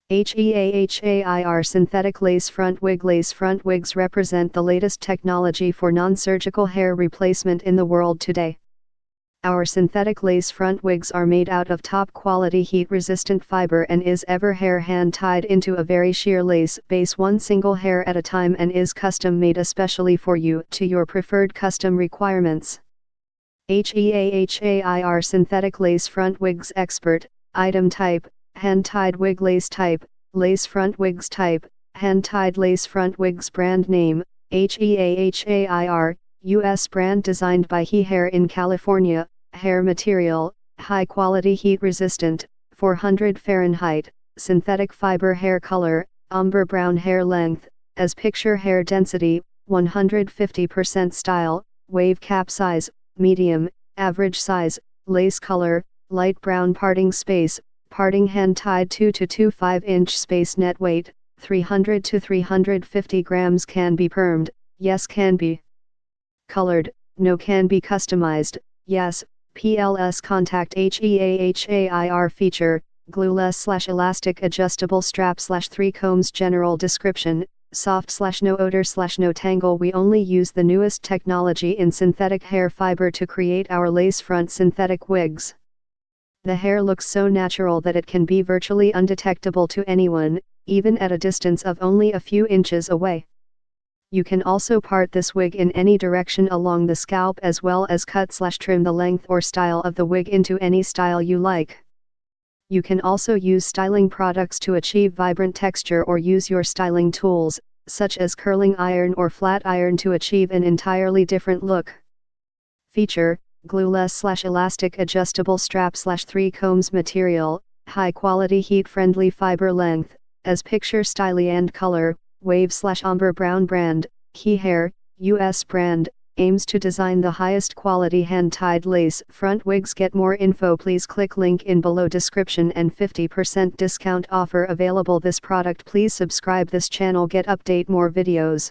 HEAHAIR Synthetic Lace Front Wig Lace. Front wigs represent the latest technology for non-surgical hair replacement in the world today. Our synthetic lace front wigs are made out of top-quality heat-resistant fiber and is ever hair hand-tied into a very sheer lace base one single hair at a time and is custom-made especially for you to your preferred custom requirements. HEAHAIR Synthetic Lace Front Wigs Expert, Item Type, Handtied Wig Lace Type, Lace Front Wigs Type, Handtied Lace Front Wigs Brand Name, HEAHAIR, U.S. brand designed by HEAHAIR in California, hair material, high quality heat resistant, 400 Fahrenheit, synthetic fiber hair color, Ombre Brown Hair Length, as picture hair density, 150% style, wave cap size, medium, average size, lace color, light brown parting space, parting hand tied 2 to 2.5 inch space net weight, 300 to 350 grams. Can be permed, yes. Can be colored, no. Can be customized, yes. PLS Contact HEAHAIR Feature, glueless/elastic adjustable strap/3 combs. General description, soft/no odor/no tangle. We only use the newest technology in synthetic hair fiber to create our lace front synthetic wigs. The hair looks so natural that it can be virtually undetectable to anyone, even at a distance of only a few inches away. You can also part this wig in any direction along the scalp as well as cut/trim the length or style of the wig into any style you like. You can also use styling products to achieve vibrant texture or use your styling tools, such as curling iron or flat iron to achieve an entirely different look. Feature, glueless/elastic adjustable strap/3 combs. Material, high quality heat friendly fiber. Length, as picture. StyleandColor, Wave/Ombre Brown Brand, HEAHAIR, U.S. brand, aims to design the highest quality hand-tied lace front wigs. Get more info please click link in below description and 50% discount offer available this product. Please subscribe this channel get update more videos.